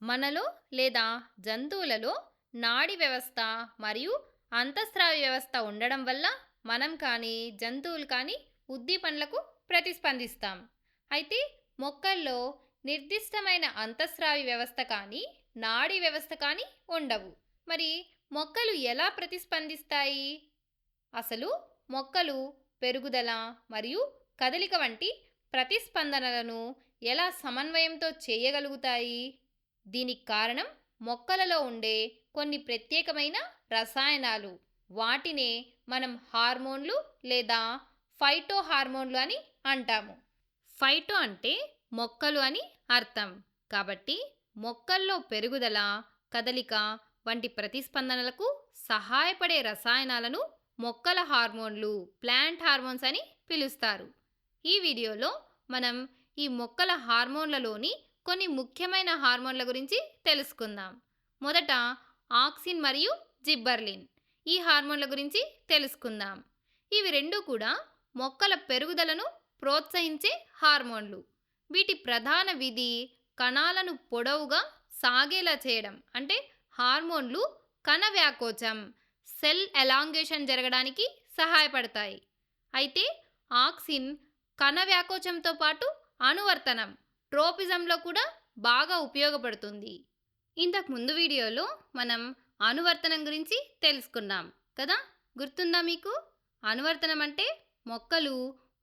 మనలో లేదా జంతువులలో నాడీ వ్యవస్థ మరియు అంతఃస్రావి వ్యవస్థ ఉండడం వల్ల మనం కానీ జంతువులు కానీ ఉద్దీపనలకు ప్రతిస్పందిస్తాం. అయితే మొక్కల్లో నిర్దిష్టమైన అంతఃస్రావి వ్యవస్థ కానీ నాడీ వ్యవస్థ కానీ ఉండవు. మరి మొక్కలు ఎలా ప్రతిస్పందిస్తాయి? అసలు మొక్కలు పెరుగుదల మరియు కదలిక వంటి ప్రతిస్పందనలను ఎలా సమన్వయంతో చేయగలుగుతాయి? దీనికి కారణం మొక్కలలో ఉండే కొన్ని ప్రత్యేకమైన రసాయనాలు. వాటినే మనం హార్మోన్లు లేదా ఫైటో హార్మోన్లు అని అంటాము. ఫైటో అంటే మొక్కలు అని అర్థం. కాబట్టి మొక్కల్లో పెరుగుదల, కదలిక వంటి ప్రతిస్పందనలకు సహాయపడే రసాయనాలను మొక్కల హార్మోన్లు, ప్లాంట్ హార్మోన్స్ అని పిలుస్తారు. ఈ వీడియోలో మనం ఈ మొక్కల హార్మోన్లలోని కొన్ని ముఖ్యమైన హార్మోన్ల గురించి తెలుసుకుందాం. మొదట ఆక్సిన్ మరియు జిబ్బర్లిన్. ఈ హార్మోన్ల గురించి తెలుసుకుందాం. ఇవి రెండు కూడా మొక్కల పెరుగుదలను ప్రోత్సహించే హార్మోన్లు. వీటి ప్రధాన విధి కణాలను పొడవుగా సాగేలా చేయడం. అంటే హార్మోన్లు కణ వ్యాకోచం, సెల్ ఎలాంగేషన్ జరగడానికి సహాయపడతాయి. అయితే ఆక్సిన్ కణ వ్యాకోచంతో పాటు అనువర్తనం, ట్రోపిజంలో కూడా బాగా ఉపయోగపడుతుంది. ఇంతకు ముందు వీడియోలో మనం అనువర్తనం గురించి తెలుసుకున్నాం కదా, గుర్తుందా మీకు? అనువర్తనం అంటే మొక్కలు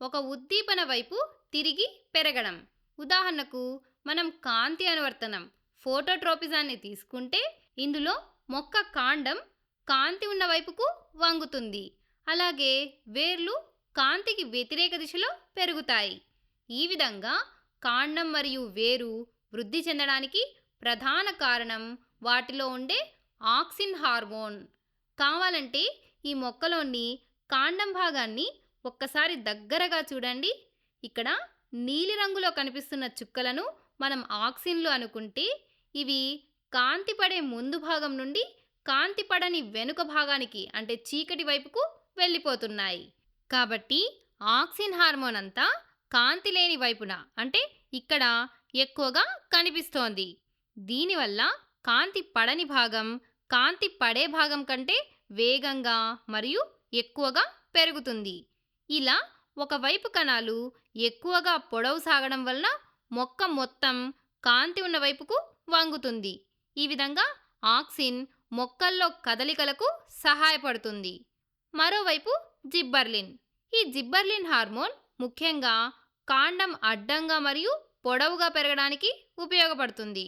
ఒక ఉద్దీపన వైపు తిరిగి పెరగడం. ఉదాహరణకు మనం కాంతి అనువర్తనం, ఫోటోట్రోపిజాన్ని తీసుకుంటే ఇందులో మొక్క కాండం కాంతి ఉన్న వైపుకు వంగుతుంది. అలాగే వేర్లు కాంతికి వ్యతిరేక దిశలో పెరుగుతాయి. ఈ విధంగా కాండం మరియు వేరు వృద్ధి చెందడానికి ప్రధాన కారణం వాటిలో ఉండే ఆక్సిన్ హార్మోన్. కావాలంటే ఈ మొక్కలోని కాండం భాగాన్ని ఒక్కసారి దగ్గరగా చూడండి. ఇక్కడ నీలిరంగులో కనిపిస్తున్న చుక్కలను మనం ఆక్సిన్లు అనుకుంటే, ఇవి కాంతి పడే ముందు భాగం నుండి కాంతి పడని వెనుక భాగానికి అంటే చీకటి వైపుకు వెళ్ళిపోతున్నాయి. కాబట్టి ఆక్సిన్ హార్మోన్ అంతా కాంతి లేని వైపున అంటే ఇక్కడ ఎక్కువగా కనిపిస్తోంది. దీనివల్ల కాంతి పడని భాగం కాంతి పడే భాగం కంటే వేగంగా మరియు ఎక్కువగా పెరుగుతుంది. ఇలా ఒకవైపు కణాలు ఎక్కువగా పొడవు సాగడం వలన మొక్క మొత్తం కాంతి ఉన్న వైపుకు వంగుతుంది. ఈ విధంగా ఆక్సిన్ మొక్కల్లో కదలికలకు సహాయపడుతుంది. మరోవైపు జిబ్బర్లిన్. ఈ జిబ్బర్లిన్ హార్మోన్ ముఖ్యంగా కాండం అడ్డంగా మరియు పొడవుగా పెరగడానికి ఉపయోగపడుతుంది.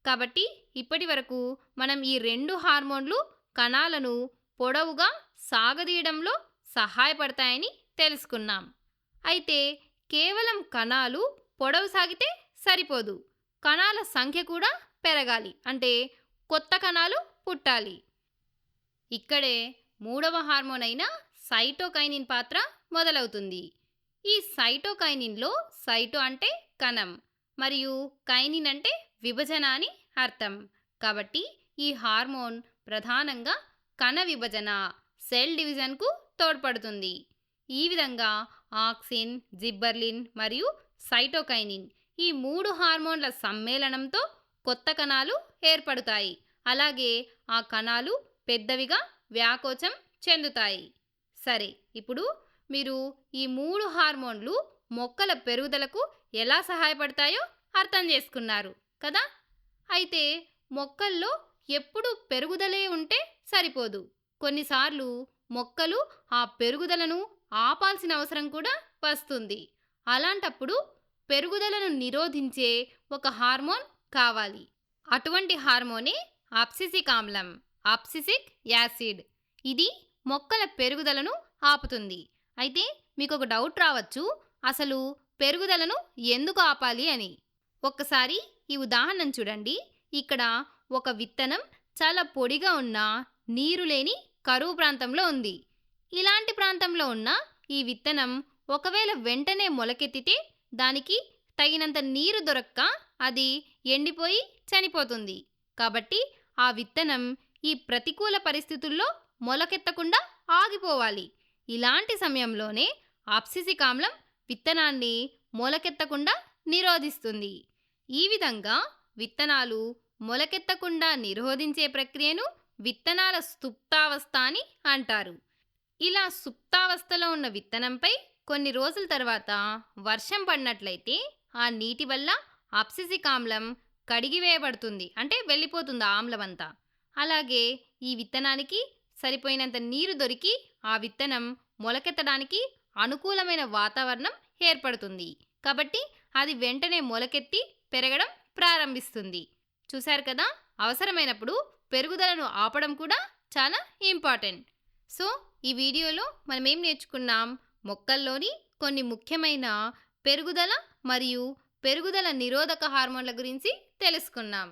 కాబట్టి ఇప్పటి వరకు మనం ఈ రెండు హార్మోన్లు కణాలను పొడవుగా సాగదీయడంలో సహాయపడతాయని తెలుసుకున్నాం. అయితే కేవలం కణాలు పొడవు సాగితే సరిపోదు, కణాల సంఖ్య కూడా పెరగాలి. అంటే కొత్త కణాలు పుట్టాలి. ఇక్కడే మూడవ హార్మోన్ అయిన సైటోకైనిన్ పాత్ర మొదలవుతుంది. ఈ సైటోకైనిన్లో సైటో అంటే కణం మరియు కైనిన్ అంటే విభజన అని అర్థం. కాబట్టి ఈ హార్మోన్ ప్రధానంగా కణ విభజన, సెల్ డివిజన్కు తోడ్పడుతుంది. ఈ విధంగా ఆక్సిన్, జిబ్బర్లిన్ మరియు సైటోకైనిన్ ఈ మూడు హార్మోన్ల సమ్మేళనంతో కొత్త కణాలు ఏర్పడతాయి. అలాగే ఆ కణాలు పెద్దవిగా వ్యాకోచం చెందుతాయి. సరే, ఇప్పుడు మీరు ఈ మూడు హార్మోన్లు మొక్కల పెరుగుదలకు ఎలా సహాయపడతాయో అర్థం చేసుకున్నారు కదా. అయితే మొక్కల్లో ఎప్పుడూ పెరుగుదలే ఉంటే సరిపోదు. కొన్నిసార్లు మొక్కలు ఆ పెరుగుదలను ఆపాల్సిన అవసరం కూడా వస్తుంది. అలాంటప్పుడు పెరుగుదలను నిరోధించే ఒక హార్మోన్ కావాలి. అటువంటి హార్మోనే అబ్సిసిక్ ఆమ్లం, అబ్సిసిక్ యాసిడ్. ఇది మొక్కల పెరుగుదలను ఆపుతుంది. అయితే మీకు ఒక డౌట్ రావచ్చు, అసలు పెరుగుదలను ఎందుకు ఆపాలి అని. ఒక్కసారి ఈ ఉదాహరణను చూడండి. ఇక్కడ ఒక విత్తనం చాలా పొడిగా ఉన్న నీరు లేని కరువు ప్రాంతంలో ఉంది. ఇలాంటి ప్రాంతంలో ఉన్న ఈ విత్తనం ఒకవేళ వెంటనే మొలకెత్తితే దానికి తగినంత నీరు దొరక్క అది ఎండిపోయి చనిపోతుంది. కాబట్టి ఆ విత్తనం ఈ ప్రతికూల పరిస్థితుల్లో మొలకెత్తకుండా ఆగిపోవాలి. ఇలాంటి సమయంలోనే అబ్సిసిక్ ఆమ్లం విత్తనాన్ని మొలకెత్తకుండా నిరోధిస్తుంది. ఈ విధంగా విత్తనాలు మొలకెత్తకుండా నిరోధించే ప్రక్రియను విత్తనాల సుప్తావస్థ అని అంటారు. ఇలా సుప్తావస్థలో ఉన్న విత్తనంపై కొన్ని రోజుల తర్వాత వర్షం పడినట్లయితే ఆ నీటి వల్ల అబ్సిసిక్ ఆమ్లం కడిగివేయబడుతుంది, అంటే వెళ్ళిపోతుంది ఆ ఆమ్లం అంతా. అలాగే ఈ విత్తనానికి సరిపోయినంత నీరు దొరికి ఆ విత్తనం మొలకెత్తడానికి అనుకూలమైన వాతావరణం ఏర్పడుతుంది. కాబట్టి అది వెంటనే మొలకెత్తి పెరగడం ప్రారంభిస్తుంది. చూశారు కదా, అవసరమైనప్పుడు పెరుగుదలను ఆపడం కూడా చాలా ఇంపార్టెంట్. సో ఈ వీడియోలో మనం ఏం నేర్చుకున్నాం? మొక్కల్లోని కొన్ని ముఖ్యమైన పెరుగుదల మరియు పెరుగుదల నిరోధక హార్మోన్ల గురించి తెలుసుకున్నాం.